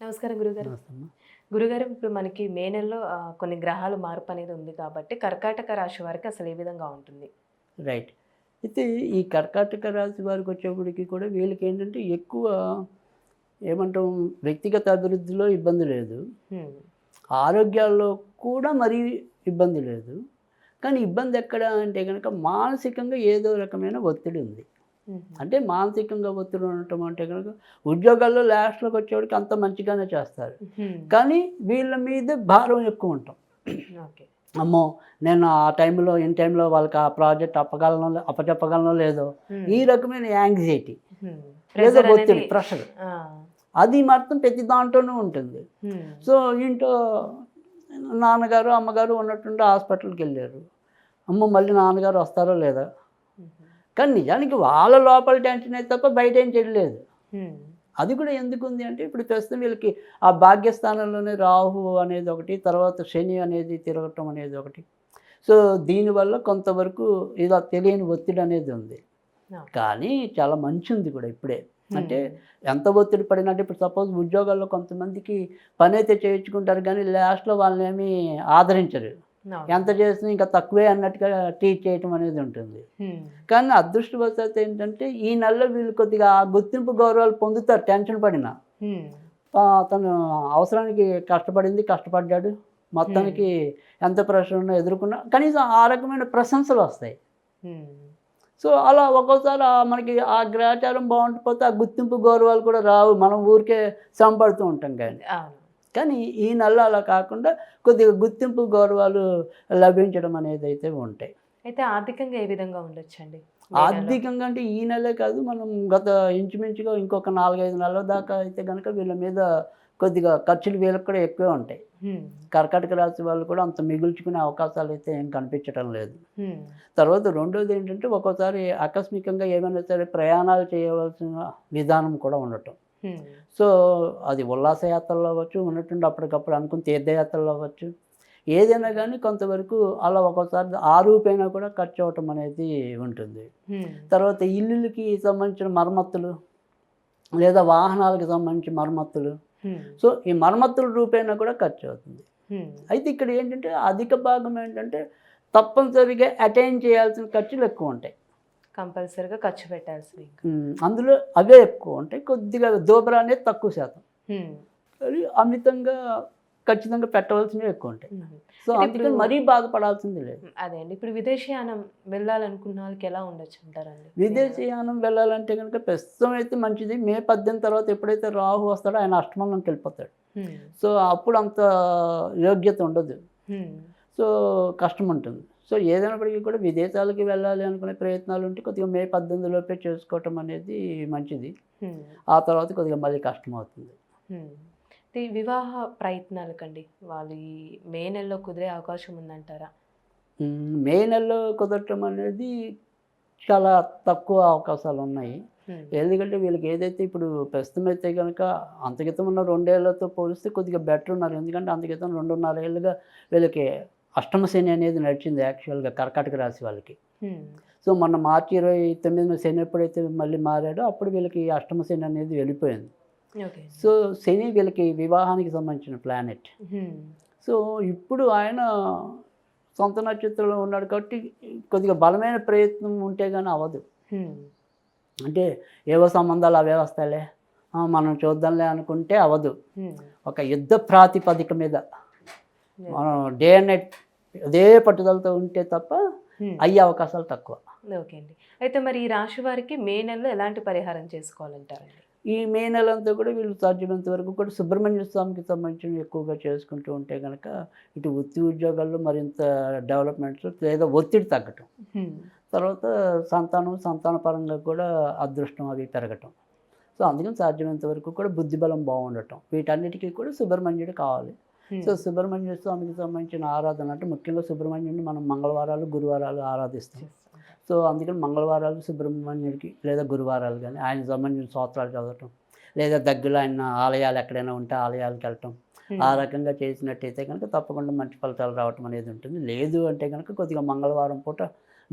నమస్కారం గురుగారు. నమస్తేమ్మా. గురుగారు ఇప్పుడు మనకి మే నెలలో కొన్ని గ్రహాలు మార్పు అనేది ఉంది కాబట్టి కర్కాటక రాశి వారికి అసలు ఏ విధంగా ఉంటుంది? రైట్. అయితే ఈ కర్కాటక రాశి వారికి వచ్చేప్పటికి కూడా వీళ్ళకేంటంటే ఎక్కువ ఏమంటాం, వ్యక్తిగత అభివృద్ధిలో ఇబ్బంది లేదు. హ్మ్. ఆరోగ్యాల్లో కూడా మరీ ఇబ్బంది లేదు. కానీ ఇబ్బంది ఎక్కడ అంటే గనక మానసికంగా ఏదో రకమైన ఒత్తిడి ఉంది. హుహు. అంటే మానసికంగా ఒత్తిడి ఉండటం అంటే గనక ఉద్యోగాల్లో లాస్ట్‌లోకి వచ్చేవాడికి అంత మంచిగానే చేస్తారు. హ్మ్. కానీ వీళ్ళ మీద భారం ఎక్కువ ఉంటాం. ఓకే. అమ్మో! నేను ఆ టైంలో, ఇన్ టైంలో వాళ్ళకి ఆ ప్రాజెక్ట్ అప్పచెప్పగలనో లేదో, హ్మ్. ఈ రకమైన యాంగ్జైటీ హ్మ్. లేదా ప్రెషర్ అనేది ఒత్తిడి, ప్రెషర్ ఆ! అది మాత్రం ప్రతి దాంట్లోనూ ఉంటుంది. హ్మ్. సో, ఇంట్లో నాన్నగారు, అమ్మగారు ఉన్నట్టుండి హాస్పిటల్‌కెళ్ళారు. అమ్మో! మళ్ళీ నాన్నగారు వస్తారో లేదో. హుహు. కానీ నిజానికి వాళ్ళ లోపల టెన్షనే తప్ప బయటేం చెయలేదు. హ్మ్. అది కూడా ఎందుకుంది అంటే ఇప్పుడు ప్రస్తుతం వీళ్ళకి ఆ భాగ్యస్థానంలోనే రాహు అనేది ఒకటి, తర్వాత శని అనేది తిరగటం అనేది ఒకటి. సో, దీనివల్ల కొంతవరకు ఇలా తెలియని ఒత్తిడి అనేది ఉంది. ఓకే. కానీ చాలా మంచుంది కూడా ఇప్పుడే. అంటే హ్మ్. ఎంత ఒత్తిడి పడినా అంటే ఇప్పుడు సపోజ్ ఉద్యోగాల్లో కొంతమందికి పనైతే చేయించుకుంటారు కానీ లాస్ట్‌లో వాళ్ళనేమి ఆదరించరు. అవును. ఎంత చేసినా ఇంకా తక్కువే అన్నట్టుగా ట్రీట్ చేయటం అనేది ఉంటుంది. హ్మ్. కానీ అదృష్టవశాత్తు ఏంటంటే ఈ నెలలో వీళ్ళు కొద్దిగా ఆ గుర్తింపు గౌరవాలు పొందుతారు టెన్షన్ పడినా. హ్మ్. తను అవసరానికి కష్టపడ్డాడు. హ్మ్. మొత్తానికి ఎంత ప్రెషర్ ఉన్నా ఎదుర్కొన్నా కనీసం ఆ రకమైన ప్రశంసలొస్తాయి. హ్మ్. సో, అలా ఒక్కోసారి మనకి ఆ గ్రాచారం బాగుండకపోతే ఆ గుర్తింపు గౌరవాలు కూడా రావు. మనం ఊరికే శ్రమ పడుతూ ఉంటాం గానీ. అవును. కానీ ఈ నెలలో అలా కాకుండా కొద్దిగా గుర్తింపు గౌరవాలు లభించడం అనేదైతే ఉంటాయి. అయితే ఆర్థికంగా ఏ విధంగా ఉండొచ్చండి మే నెలలో? ఆర్థికంగా అంటే ఈ నెలే కాదు, మనం గత ఇంచుమించుగా ఇంకొక 4, 5 నెలల దాకా అయితే గనక వీళ్ళ మీద కొద్దిగా ఖర్చులు వీళ్ళకి కూడా ఎక్కువే ఉంటాయి. హ్మ్. కర్కాటక రాశి వాళ్ళు కూడా అంత మిగుల్చుకునే అవకాశాలైతే ఏం కనిపించటం లేదు. హ్మ్. తర్వాత రెండోదేంటంటే ఒక్కోసారి ఆకస్మికంగా ఏమైనా సరే ప్రయాణాలు చేయవలసిన విధానం కూడా ఉండటం. హ్మ్. సో, అది ఉల్లాసయాత్రలు అవ్వచ్చు, ఉన్నట్టుండి అప్పటికప్పుడు అనుకున్న తీర్థయాత్రలు అవ్వచ్చు. ఏదైనా గానీ కొంతవరకు అలా ఒక్కోసారి ఆ రూపేణా కూడా ఖర్చవ్వటం అనేది ఉంటుంది. హ్మ్. తర్వాత ఇల్లులకి సంబంధించిన మరమ్మతులు, లేదా వాహనాలకు సంబంధించి మరమ్మతులు. హ్మ్. సో, ఈ మరమ్మతుల రూపేణా కూడా ఖర్చవుతుంది. హ్మ్. అయితే ఇక్కడ ఏంటంటే అధిక భాగం ఏంటంటే తప్పనిసరిగా అటైన్ చేయాల్సిన ఖర్చులెక్కువుంటాయి. కంపల్సరీగా ఖర్చు పెట్టాల్సినవి ఇంకా. అందులో అవే ఎక్కువుంటాయి. కొద్దిగా దోబరా అనేది తక్కువ శాతం. హ్మ్. కానీ అమితంగా ఖచ్చితంగా పెట్టవలసినవి ఎక్కువుంటాయి. హుహు. సో, అయితే ఇప్పుడు అందుకని మరీ బాధపడాల్సింది లేదు. అదే అండి. ఇప్పుడు విదేశీయానం వెళ్ళాలనుకున్న వాళ్ళకి ఎలా ఉండొచ్చంటారండి? మే నెల? విదేశీయానం వెళ్ళాలంటే గనుక ప్రస్తుతం అయితే మంచిది. మే 18 తర్వాత ఎప్పుడైతే రాహు వస్తాడో ఆయన అష్టమంలోకెళ్ళిపోతాడు. హ్మ్. సో, అప్పుడు అంత యోగ్యత ఉండదు. హ్మ్. సో, కష్టముంటుంది. సో, ఏదైనప్పటికీ కూడా విదేశాలకి వెళ్ళాలి అనుకునే ప్రయత్నాలుంటే కొద్దిగా మే 18 లోపే చేసుకోవటం అనేది మంచిది. హ్మ్. ఆ తర్వాత కొద్దిగా మళ్ళీ కష్టమవుతుంది. హ్మ్. ఈ వివాహ ప్రయత్నాలకండి వాళ్ళు ఈ మే నెలలో కుదిరే అవకాశం ఉందంటారా? మే నెలలో కుదరటం అనేది చాలా తక్కువ అవకాశాలున్నాయి. హ్మ్. ఎందుకంటే వీళ్ళకి ఏదైతే ఇప్పుడు ప్రస్తుతం అయితే గనక అంతక్రితం ఉన్న 2 ఏళ్లతో పోలిస్తే కొద్దిగా బెటర్ ఉన్నారు. ఎందుకంటే అంతక్రితం 2.5 ఏళ్లుగా వీళ్ళకి అష్టమ శని అనేది నడిచింది యాక్చువల్‌గా కర్కాటక రాశి వాళ్ళకి. హ్మ్. సో, మొన్న మార్చి 29న శని ఎప్పుడైతే మళ్ళీ మారాడో అప్పుడు వీళ్ళకి అష్టమ శని అనేది వెళ్ళిపోయింది. ఓకే. సో, శని వీళ్ళకి వివాహానికి సంబంధించిన ప్లానెట్. హ్మ్. సో, ఇప్పుడు ఆయన సొంత నక్షత్రంలో ఉన్నాడు కాబట్టి కొద్దిగా బలమైన ప్రయత్నం ఉంటే గాని అవ్వదు. హ్మ్. అంటే ఏవో సంబంధాలు అవే వస్తాయిలే, మనం చూద్దాంలే అనుకుంటే అవ్వదు. హ్మ్. ఒక యుద్ధ ప్రాతిపదిక మీద మనం ఓకే. డే అండ్ నైట్ అదే పట్టుదలతో ఉంటే తప్ప హ్మ్. అయ్యే అవకాశాలు తక్కువ. ఓకే అండి. అయితే మరి ఈ రాశి వారికి మే నెలలో ఎలాంటి పరిహారం చేసుకోవాలంటారండి? ఈ మే నెలంతా కూడా వీళ్ళు సాధ్యమైనంత వరకు కూడా సుబ్రహ్మణ్య స్వామికి సంబంధించినవి ఎక్కువగా చేసుకుంటూ ఉంటే గనక ఇటు వృత్తి ఉద్యోగాల్లో మరింత డెవలప్‌మెంట్స్ లేదా ఒత్తిడి తగ్గటం. హ్మ్. తర్వాత సంతాన పరంగా కూడా అదృష్టం అవి పెరగటం. సో, అందుకని సాధ్యమైనంత వరకు కూడా బుద్ధిబలం బావుండటం. వీటన్నిటికి కూడా సుబ్రహ్మణ్యుడు కావాలి. సో, హ్మ్. సుబ్రహ్మణ్య స్వామికి సంబంధించిన ఆరాధన అంటే ముఖ్యంగా సుబ్రహ్మణ్యుడిని మనం మంగళవారాలు, గురువారాలు ఆరాధిస్తాం. చేస్తుంటారు. సో, అందుకని మంగళవారాలు సుబ్రహ్మణ్యుడికి లేదా గురువారాలు గాని ఆయనకి సంబంధించిన స్తోత్రాలు చదవటం. లేదా దగ్గరలో ఆయన ఆలయాలు ఎక్కడైనా ఉంటే ఆలయాలకెళ్ళటం. ఆ హ్మ్. రకంగా చేసినట్టయితే గనక తప్పకుండా మంచి ఫలితాలు రావటం అనేది ఉంటుంది. లేదు అంటే గనక కొద్దిగా మంగళవారం పూట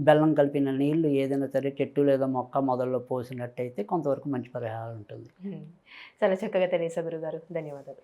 బెల్లం కలిపిన నీళ్లు ఏదైనా సరే చెట్టు లేదా మొక్క మొదల్లో పోసినట్టయితే కొంతవరకు మంచి పరిహారం ఉంటుంది. చాలా చక్కగా తెలియసా గురుగారు, ధన్యవాదాలు.